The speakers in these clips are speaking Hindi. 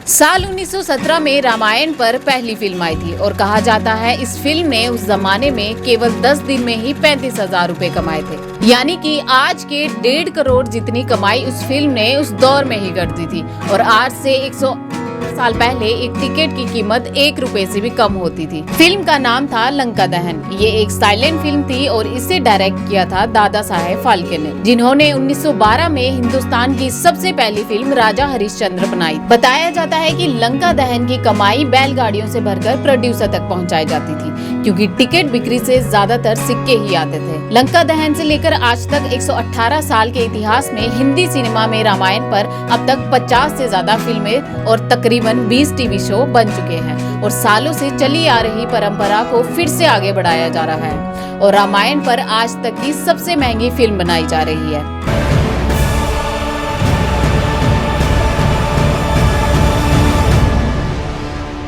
साल 1917 में रामायण पर पहली फिल्म आई थी और कहा जाता है इस फिल्म ने उस जमाने में केवल 10 दिन में ही 35,000 रुपए कमाए थे। यानी कि आज के 1.5 करोड़ जितनी कमाई उस फिल्म ने उस दौर में ही कर दी थी। और आज से 100 साल पहले एक टिकट की कीमत 1 रुपए से भी कम होती थी। फिल्म का नाम था लंका दहन। ये एक साइलेंट फिल्म थी और इसे डायरेक्ट किया था दादा साहेब फाल्के ने, जिन्होंने 1912 में हिंदुस्तान की सबसे पहली फिल्म राजा हरिश्चंद्र बनाई। बताया जाता है कि लंका दहन की कमाई बैलगाड़ियों से भरकर प्रोड्यूसर तक पहुंचाई जाती थी, क्योंकि टिकट बिक्री से ज्यादातर सिक्के ही आते थे। लंका दहन से लेकर आज तक 118 साल के इतिहास में हिंदी सिनेमा में रामायण पर अब तक 50 से ज्यादा फिल्में और तकरीबन 20 टीवी शो बन चुके हैं और सालों से चली आ रही परंपरा को फिर से आगे बढ़ाया जा रहा है और रामायण पर आज तक की सबसे महंगी फिल्म बनाई जा रही है।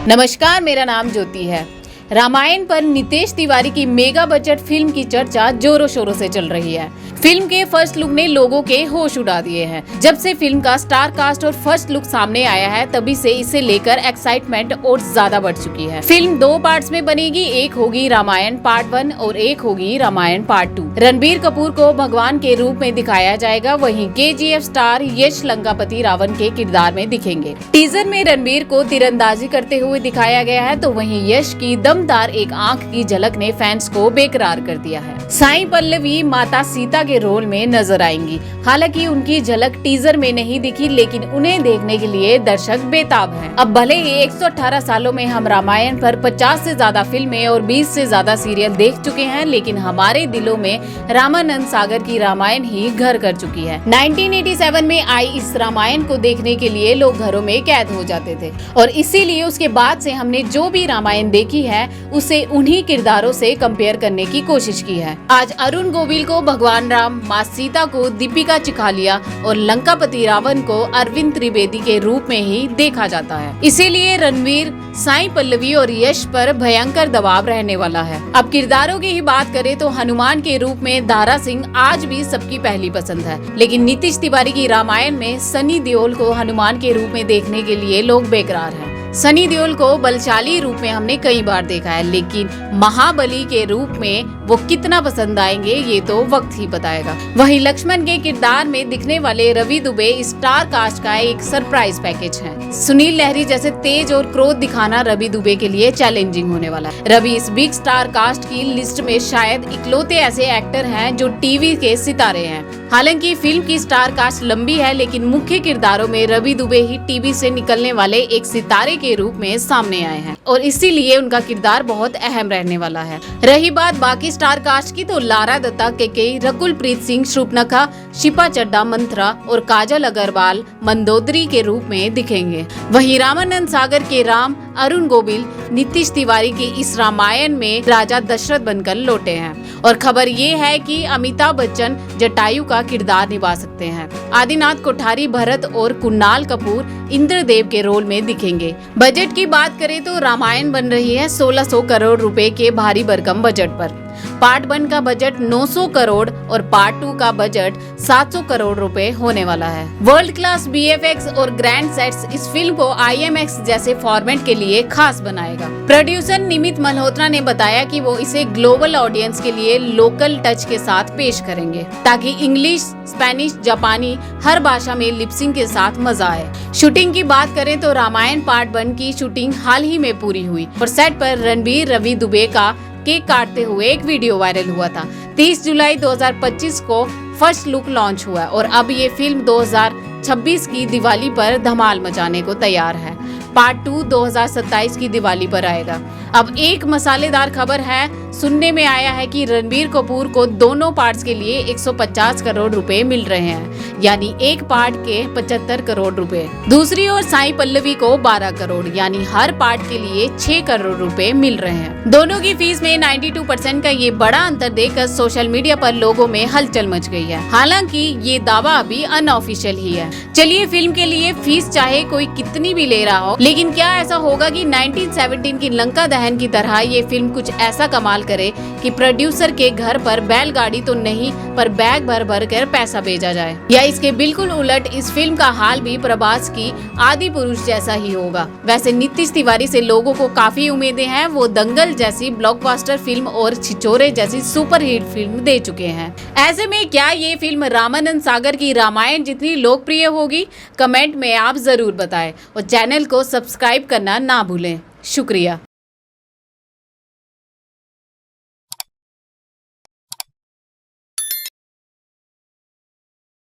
नमस्कार, मेरा नाम ज्योति है। रामायण पर नितेश तिवारी की मेगा बजट फिल्म की चर्चा जोरों शोरों से चल रही है। फिल्म के फर्स्ट लुक ने लोगों के होश उड़ा दिए हैं। जब से फिल्म का स्टार कास्ट और फर्स्ट लुक सामने आया है, तभी से इसे लेकर एक्साइटमेंट और ज्यादा बढ़ चुकी है। फिल्म 2 पार्ट्स में बनेगी, एक होगी रामायण पार्ट 1 और एक होगी रामायण पार्ट 2। रणबीर कपूर को भगवान के रूप में दिखाया जाएगा, वहीं KGF स्टार यश लंकापति रावण के किरदार में दिखेंगे। टीजर में रणबीर को तीरंदाजी करते हुए दिखाया गया है, तो वहीं यश की दमदार एक आंख की झलक ने फैंस को बेकरार कर दिया है। साई पल्लवी माता सीता के रोल में नजर आएंगी। हालांकि उनकी झलक टीजर में नहीं दिखी, लेकिन उन्हें देखने के लिए दर्शक बेताब हैं। अब भले ही 118 सालों में हम रामायण पर 50 से ज्यादा फिल्में और 20 से ज्यादा सीरियल देख चुके हैं, लेकिन हमारे दिलों में रामानंद सागर की रामायण ही घर कर चुकी है। 1987 में आई इस रामायण को देखने के लिए लोग घरों में कैद हो जाते थे और इसीलिए उसके बाद से हमने जो भी रामायण देखी है उसे उन्हीं किरदारों से कंपेयर करने की कोशिश की है। आज अरुण गोविल को भगवान राम, माँ सीता को दीपिका चिखालिया और लंकापति रावण को अरविंद त्रिवेदी के रूप में ही देखा जाता है। इसीलिए रणवीर, साई पल्लवी और यश पर भयंकर दबाव रहने वाला है। अब किरदारों की ही बात करें तो हनुमान के रूप में दारा सिंह आज भी सबकी पहली पसंद है, लेकिन नीतीश तिवारी की रामायण में सनी देओल को हनुमान के रूप में देखने के लिए लोग बेकरार हैं। सनी देओल को बलशाली रूप में हमने कई बार देखा है, लेकिन महाबली के रूप में वो कितना पसंद आएंगे ये तो वक्त ही बताएगा। वहीं लक्ष्मण के किरदार में दिखने वाले रवि दुबे स्टार कास्ट का एक सरप्राइज पैकेज है। सुनील लहरी जैसे तेज और क्रोध दिखाना रवि दुबे के लिए चैलेंजिंग होने वाला है। रवि इस बिग स्टार कास्ट की लिस्ट में शायद इकलौते ऐसे एक्टर हैं जो टीवी के सितारे हैं। हालांकि फिल्म की स्टार कास्ट लंबी है, लेकिन मुख्य किरदारों में रवि दुबे ही टीवी से निकलने वाले एक सितारे के रूप में सामने आए हैं और इसीलिए उनका किरदार बहुत अहम रहने वाला है। रही बात बाकी स्टार कास्ट की, तो लारा दत्ता, केकेई, रकुल प्रीत सिंह, शूर्पणखा, शिपा चड्ढा, मंत्रा और काजल अग्रवाल मंदोदरी के रूप में दिखेंगे। वहीं रामानंद सागर के राम, अरुण गोविल नीतीश तिवारी की इस रामायण में राजा दशरथ बनकर लौटे हैं और खबर ये है कि अमिताभ बच्चन जटायु का किरदार निभा सकते हैं। आदिनाथ कोठारी भरत और कुणाल कपूर इंद्रदेव के रोल में दिखेंगे। बजट की बात करें तो रामायण बन रही है 1600 करोड़ रुपए के भारी भरकम बजट पर। पार्ट 1 का बजट 900 करोड़ और पार्ट 2 का बजट 700 करोड़ रुपए होने वाला है। वर्ल्ड क्लास BFX और ग्रैंड सेट्स इस फिल्म को IMAX जैसे फॉर्मेट के लिए खास बनाएगा। प्रोड्यूसर निमित मल्होत्रा ने बताया कि वो इसे ग्लोबल ऑडियंस के लिए लोकल टच के साथ पेश करेंगे, ताकि इंग्लिश, स्पेनिश, जापानी हर भाषा में लिपसिंग के साथ मजा आए। शूटिंग की बात करें तो रामायण पार्ट 1 की शूटिंग हाल ही में पूरी हुई और सेट पर रणबीर रवि दुबे का केक काटते हुए एक वीडियो वायरल हुआ था। 30 जुलाई 2025 को फर्स्ट लुक लॉन्च हुआ और अब ये फिल्म 2026 की दिवाली पर धमाल मचाने को तैयार है। पार्ट 2 2027 की दिवाली पर आएगा। अब एक मसालेदार खबर है, सुनने में आया है कि रणबीर कपूर को दोनों पार्ट्स के लिए 150 करोड़ रुपए मिल रहे हैं, यानी एक पार्ट के 75 करोड़ रुपए। दूसरी ओर साई पल्लवी को 12 करोड़ यानी हर पार्ट के लिए 6 करोड़ रुपए मिल रहे हैं। दोनों की फीस में 92% का ये बड़ा अंतर देखकर सोशल मीडिया पर लोगों में हलचल मच गई है। हालांकि ये दावा अभी अनऑफिशियल ही है। चलिए, फिल्म के लिए फीस चाहे कोई कितनी भी ले रहा हो, लेकिन क्या ऐसा होगा कि 1917 की लंका बहन की तरह ये फिल्म कुछ ऐसा कमाल करे कि प्रोड्यूसर के घर पर बैलगाड़ी तो नहीं पर बैग भर भर कर पैसा भेजा जाए, या इसके बिल्कुल उलट इस फिल्म का हाल भी प्रभास की आदि पुरुष जैसा ही होगा। वैसे नीतीश तिवारी से लोगों को काफी उम्मीदें हैं। वो दंगल जैसी ब्लॉकबस्टर फिल्म और छिछोरे जैसी सुपरहिट फिल्म दे चुके हैं। ऐसे में क्या ये फिल्म रामानंद सागर की रामायण जितनी लोकप्रिय होगी? कमेंट में आप जरूर बताएं और चैनल को सब्सक्राइब करना ना भूलें। शुक्रिया।